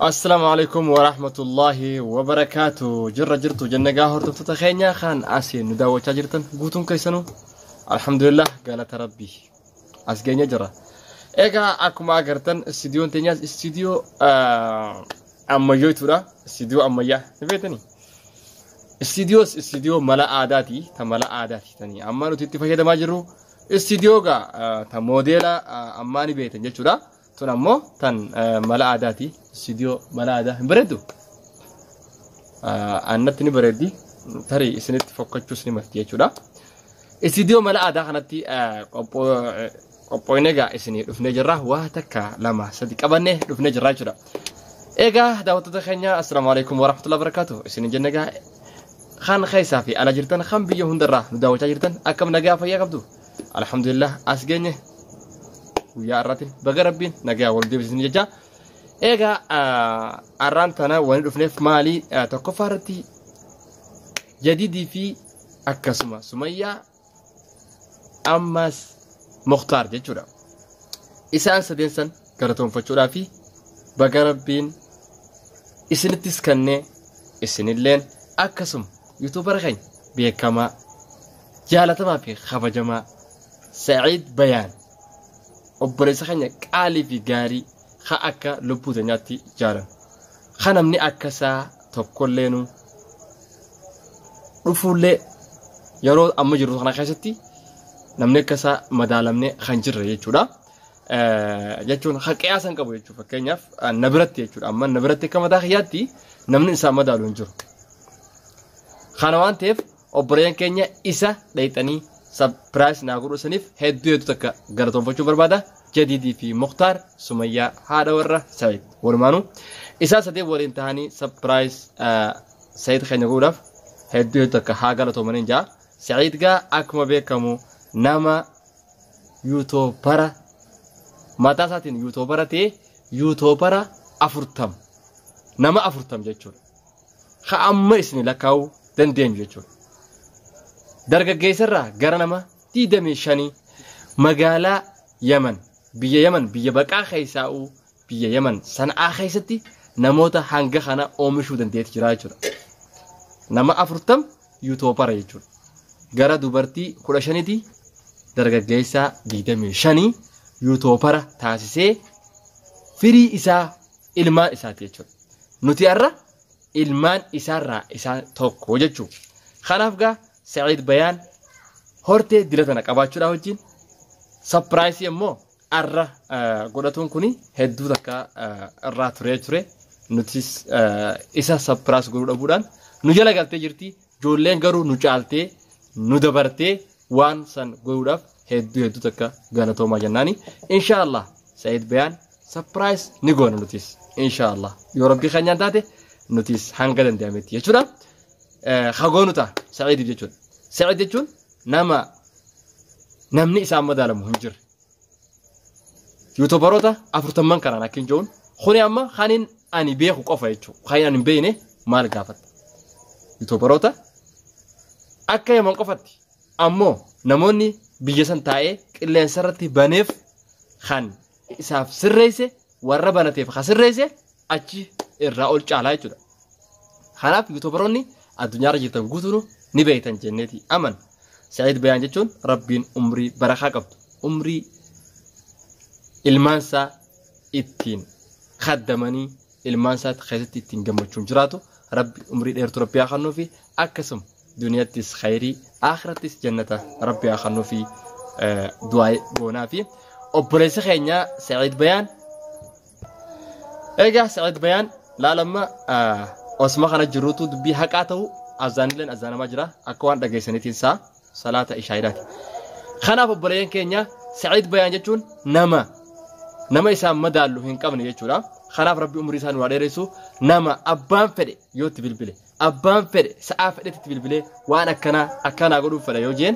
السلام عليكم ورحمة الله وبركاته. جرتو جنة قاهر تتخينيا خان آسين نداوة تاجرتن قوتون كيسانو الحمد لله قالت ربي أسجينيا جرا إيقا أكما أقرتن استديو انتنياز استديو أما جويتورا استديو أما يا نبيتني استديو ملا عاداتي تملا عاداتي تاني أما نتتفايدة ماجرو استديو تا موديلا أما نبيتن جيتورا تنمو تن ملا عاداتي استديو ملا عادا بردو أنتني بردي تري سنت فكرت سني مفتي جورا استديو ملا عادا خنتي قبوينجا اسني دفن جراه واتكا لما صدق أبنه دفن جراه جورا إيجا دعوت تخينيا السلام عليكم ورحمة الله وبركاته اسني جنجا خان خيسافي على جرتن خان بيجون درا دعوت جرتن أكم نجا فيا قبضو الحمد لله أسجنه ويا راتين بقربين نجا ولدي بزني جا إيجا أرانتنا وندفنف مالي تكفرتي جديدي في أكسمة سمية أمس مختار جورا إسان سدينسن كرتون فجورا في بقربين إسن تسكنة إسن اللين أكسم يوتيوبر خين بيكما جالت ما في خبجما سعيد بيان أبرز خنيا قالي في جاري خا أكا لبو دنياتي جارن خنمني أكسا تبكلينو رفولي يرو أما جرو خنا خاستي نمني كسا مدالمني خنجر يجورا يجون خقياسن قبو يجو فكينياف نبرت يجور أما نبرت كما داخياتي نمني إنسان مدالو نجر خانوان تيف أبريان كينيا إسا دايتاني سبرايس ناقولو سنيف هدو تكا غرطون فچو بربادا جديدي في مختار سمية هذا ورا سعيد ورمانو إسا سدي ورينتهاني سبرايس سعيد خينا غورف هدو تكا هاغالتو منين جا سعيد غا أكما بيكمو ناما يوتيوبرا ماتا ساتين يوتيوبرا تي يوتيوبرا أفرتم ناما أفرتم جيتشور خا أما إسني لكاو دندين جيتشور درجة جيسرة قرنما تيدمي شاني مقالة يمن بيا بقى خيساو بيا يمن سنة خيستي نموتا هنگا خانا اومشو دنديت جراجر نما أفرتم يوتيوبر يجور قرا دوبرتي كرشانيتي درجة جيسا تيدمي شاني يوتيوبر تاسيسي فري إسا إلمان إسا تيجور نوتي أرى إلمان إسا را إسا توك وججو خانافقا سعيد بيان هورتي دلتنا قباچودا وجين سبرايز يمو ارا غوداتون كوني هدو دكا ارا تري نوتيس إسا سبرايز غودا بودان نجلا غالتي جرتي جولين غرو نوچالتي نودبرتي وان سن غودا هدو دكا غانتو ما جناني ان شاء الله سعيد بيان سبرايز نيغون نوتيس ان شاء الله يوربي خنيان تاتي نوتيس هانغدن دامتي يچودا خغونوتا سعيد يجون سعيد يجون نمني إسام مدالم هنجر يوتيوبروتا أفرتم من كنا لكن جون خوني أما خانين أني بيخو قفا يجو خاين أني بينه مال قافت يوتيوبروتا أكا يمان قفتي أمو نموني بيجسن تاي كلين سرتي بنيف خان إساف سريسي وربنا تيف خسر ريسي أجي الرأول جعلا يجودا خلاف يوتيوبروني الدنيا رجيتن قوتونو نبيتن جنتي أمن سعيد بيان جتون ربين عمري بركة قبض عمري المانسا إتين خدمني المانسا تخيزت إتين جمعون جراتو ربي عمري ديرتو ربي أخنو في أكسم دنيا تس خيري آخرة تس جنة ربي أخنو في دعاء بونا في أبرز خينيا سعيد بيان إيجا سعيد بيان لا لما أسمع خنا جروتو دبي حقاتو أذان لين أذان ما جرا أكوان دقيسنتين سا صلاة إشارات خنا ببريان كينيا سعيد بيان جتون نما إسام مدالو هن كمن يجورا خنا ربي عمري سان وادرسو نما أبان فدي يوت بالبلة أبان فدي ساعة فدي تبلبلة وأنا أكنا أقولو فدا يوجين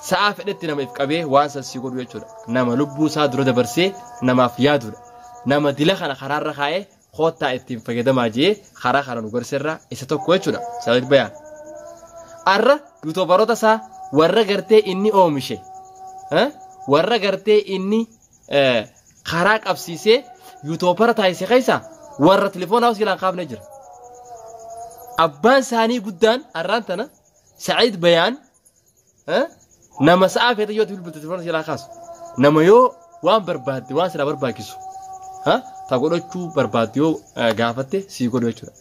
ساعة فدي تنام إفكابه وانسا سيقولو يجورا نما لبو سادرو دبرسي نما فيادور نما دلا خنا خرار رخاء خوتا اتين فجدا ماجي خرا نغرسرا إستو كويتشودا سعيد بيان أرى يوتيوبروتا سا ورا غرتي إني أومشي ورا غرتي إني خراك أبسيسي يوتيوبر تايسي خيسا warra telefoonaa silaan qaafne jira abbaan saanii guddaan arraantana Sa'iid Bayaan nama sa'a feete yoo bilbilta telefoona silaan kaasu nama yoo waan barbaadde waan sira barbaachisu ta godhachuu barbaadde yoo gaafatte sii godhu jechuudha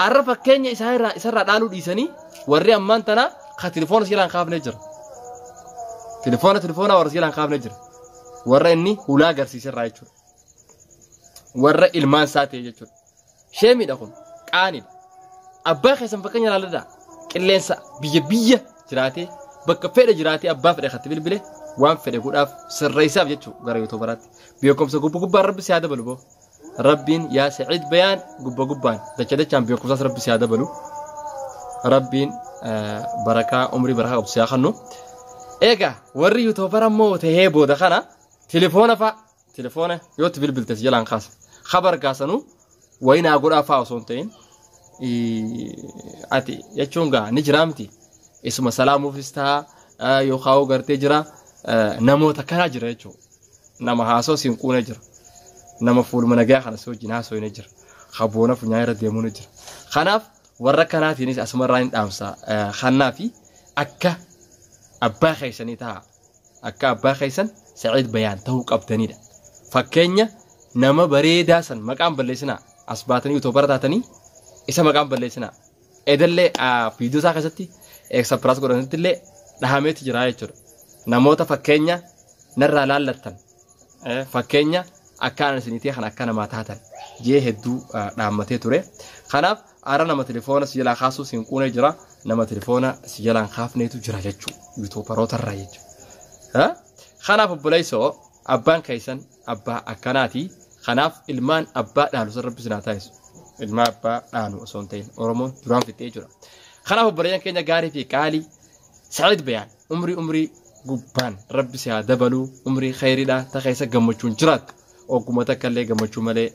arra fakkeenya isarraa dhaaluu dhiisanii warri ammaan tana ka telefoona silaan qaafne jira telefoona warra silaan qaafne jira warra inni hulaa agarsiisarraa jechuudha warra ilmaan saatee jechuudha sheemiidha kun qaaniidha abbaa keessan fakkeenya laalladha qilleensa biyya jiraatee bakka fedhe jiraatee abbaa fedhe khatti bilbile waan fedhe godhaaf sirreessaaf jechuudha gara YouTube baraatti beekumsa gubbaan rabbi si haa dabalu boo rabbiin yaa Sa'iid Bayaan gubbaan dachaan beekumsaas rabbi si haa dabalu rabbiin barakaa umrii barakaa qabsu yaa kannu eega warri YouTube barammoo tahee booda kana telefoona yoo bilbiltes jalaan kaasa khabar kaasanu wayinaa godhaafaa osoo hin ta'in ati jechuun gaa ni jiraamti isuma salaamuufis ta'a yookaan gartee jira namoota kanaa jira jechuudha nama haasoo siin quune jira nama fuuluma nagaa kana si wajjin haasoo hin jira khaboona funyaa irra deemuu ni jira kanaaf warra kanaatiinis asumarraa hin dhaamsa kannaa fi akka abbaa keessanii ta'a akka abbaa keessan Sa'iid Bayaan ta'uu qabdanidha fakkeenya nama bareedaa san maqaan balleessinaa as baatanii YouTube taatanii isa maqaan balleessinaa edallee viidiyoo isaa keessatti express godhanitti illee dhahameeti jira jechuudha namoota fakkeenya narraa laallattan fakkeenya akkaan isiniitii kan akka namaa taatan jee hedduu dhaammatee ture kanaaf ara nama telefoona si jalaa kaasuu siin quune jira nama telefoona si jalaan kaafneetu jira jechuudha YouTuberoota jechuudha kanaaf obboleessoo abbaan keessan abbaa akkanaati kanaaf ilmaan abbaa dhaalu san rabbi sinaa taasisu ilmaan abbaa dhaalu osoo hin ta'in Oromoon duraan fixee jira kanaaf obboleeyyan keenya gaarii fi qaalii Sa'iid Bayaan umrii gubbaan rabbi si haa dabalu umrii khayriidha ta keessa gammachuun jiraatu ogummaa takkallee gammachuu malee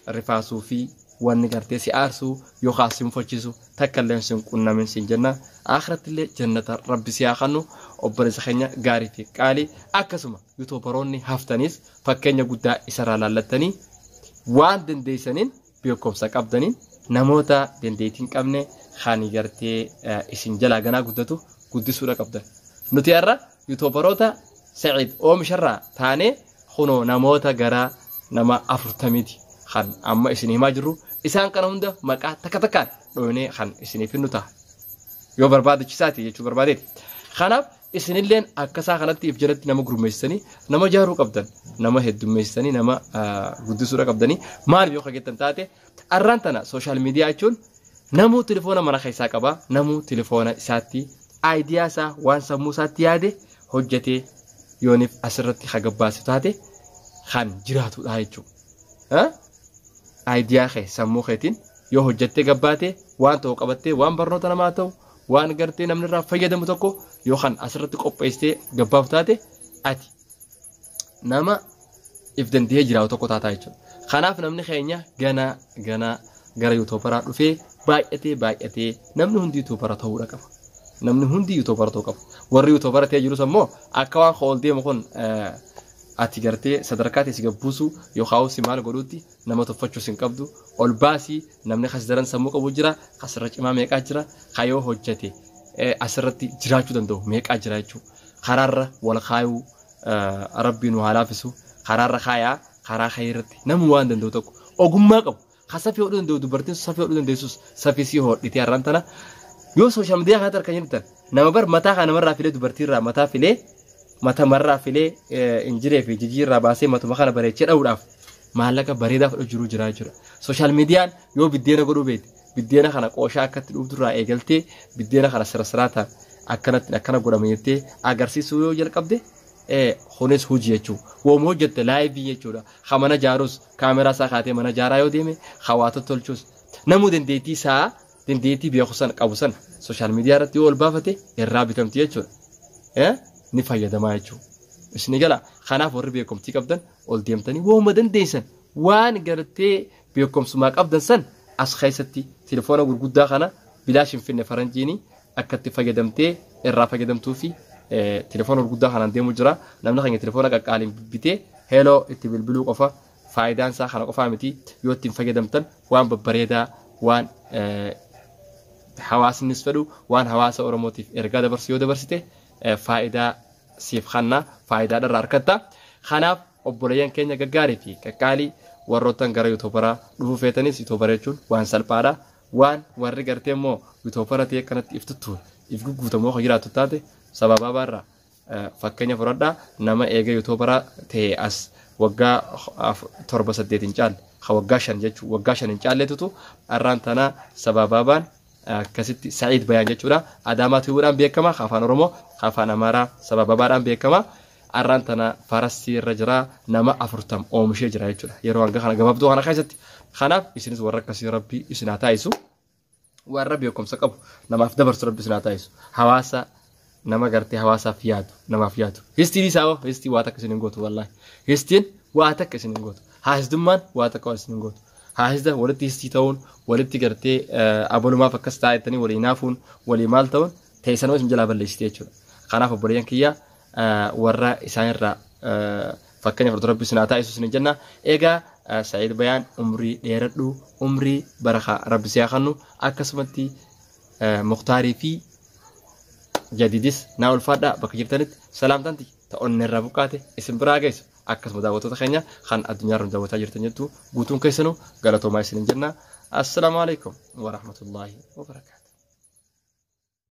rifaasuu fi wanni gartee si aarsuu yookaan si mufachiisu takkallee sin qunnamin sin jenna akhirattillee jannata rabbi si haa kennu obboleessa keenya gaarii fi qaalii akkasuma YouTuberoonni haftanis fakkeenya guddaa isarraa laallattanii waan dandeessaniin beekumsa qabdaniin namoota dandeettiin qabne khani gartee isin jalaa ganaa guddatu guddisuudha qabdan nuti har'a YouTuberoota Sa'iid oomisharraa taanee kunoo namoota gara nama 40ti kan amma isin himaa jirru isaan kana hunda maqaa takkaan dhoonee kan isiniif nu ta'a yoo barbaachisaati jechuu barbaadeeti kanaaf isinilleen akkasaa kanatti if jalatti nama gurmeessanii nama jaaruu qabdan nama heddummeessanii nama guddisuudha qabdanii maal yoo kagettan taate arraan tana social media jechuun namuu telefoona mana keessaa qaba namuu telefoona isaatti idea isaa waan sammuu isaatti yaade hojjetee yoonif asirratti hagabbaasi taate kan jiraatudha jechuudha idea kee sammuu keetiin yoo hojjettee gabbaate waan ta'u qabattee waan barnoota namaa ta'u waan gartee namni irraa fayyadamu tokko yoo kan asirratti qopheessitee gabbaaf taate ati nama if dandee jiraatu tokko taata jechuudha kanaaf namni keenya gana gara YouTuberaa dhufee baay'atee namni hundi YouTuberaa ta'uudha qaba namni hundi YouTuberaa ta'uu qaba warri YouTuberaa ta'ee jirus ammoo akka waan qool deemu kun ati gartee sadarkaati si gabbuusu yookaan si maal godhuutti nama tuffachuu sin qabdu ol baasii namni khas daran sammuu qabu jira khasirra cimaa meeqaa jira kayoo hojjete asirratti jiraachuu danda'u meeqaa jira jechuudha karaarra wal kaayuu rabbiin waa laafisu karaarra kaayaa karaa khayirratti namu waan danda'u tokko ogummaa qabu khasafii hodhuu danda'u dubartiin safii hodhuu dandeessus safii si hodhitee arraan tana yoo social media kana tarkan jirtan nama bar mataa kana namarraa filee dubartiirraa mataa filee mata marraa filee injiree fi jijjiirraa baasee matuma kana bareechee dhahuudhaaf maallaqa bareedaa fudhu jiru jira jechuudha social media yoo biddeena godhuu beekte biddeena kana qooshaa akkatti dhufturraa eegaltee biddeena kana sirasiraata akkanatti akkana godhame jettee agarsiisuu yoo jalqabde kunis hojii jechuudha wooma hojjette laayivii jechuudha hamana jaarus kaameraa isaa kaatee mana jaaraa yoo deeme hawaasa tolchus namuu dandeettii beekusan qabusan social media irratti yoo ol baafate irraa bitamti jechuudha ni fayyadamaa jechuudha isni gala kanaaf warri beekumtii qabdan ol deemtanii wooma dandeessan waan gartee beekumsumaa qabdan san as keessatti telefoona gurguddaa kana bilaashin finne faranjiini akkatti fayyadamtee irraa fayyadamtuu fi telefoona gurguddaa kanaan deemu jira namni keenya telefoona qaqqaaliin bitee heloo itti bilbiluu qofa faayidaan isaa kana qofaa miti yoo ittiin fayyadamtan waan babbareedaa waan hawaasnis fedhu waan hawaasa Oromootiif ergaa dabarsu yoo dabarsite faayidaa siif khanna faayidaa dharraa harkatta kanaaf obboleeyyan keenya gaggaarii fi qaqqaalii warroottan gara yuutuubaraa dhufuu feetanis yuutuubara jechuun waan salphaadha waan warri gartee immoo yuutuubara ta'e kanatti iftuttuun if gugguutamoo kan jiraatu taate sababa barra fakkeenya fudhadhaa nama eega yuutuubaraa ta'e as waggaa 7-8 caalle waggaa 5 jechuun waggaa 5 caalleetutu arraan tanaa sababaan akkasitti Sa'iid Bayaan jechuudha Adaamaa tuubuudhaan beekama afaan Oromoo afaan Amaaraa sababaadhaan beekama arraan tana Farasii irra jira nama 40 oomishee jira jechuudha yeroo hanga kana gabaabduu kana keessatti kanaaf isinis warra akkasii rabbi isin haa taa'isu warra beekumsa qabu namaaf dabarsu rabbi isin haa taa'isu hawaasa nama gartee hawaasaaf yaadu namaaf yaadu histiin isaa histii waa takka isin hin gootu wallaahi histiin waa takka isin hin gootu haasdummaan waa takka isin hin gootu haasda walitti histii ta'uun walitti gartee abalumaaf akkas taa'ettanii walii naafuun walii maal ta'uun teessanoo isin jalaa balleessitee jechuudha kanaaf obboleeyyan kiyyaa warra isaanirraa fakkeenya fudhatu rabbi isin haa taa'isu isin jenna eegaa Sa'iid Bayaan umrii dheeradhu umrii barakaa rabbi si haa kennu akkasumatti Muktaarii fi Jadiidis naa ulfaadhaa bakka jirtanitti salaamtanti ta'onnerraa buqqaate isin biraa geessu akkasuma daawwattoota keenya kan addunyaarra daawwataa jirtan jettu guutuun keessanuu galatoomaa isin jenna. Assalaamu alaykum wa rahmatullaahi wa barakaatuh.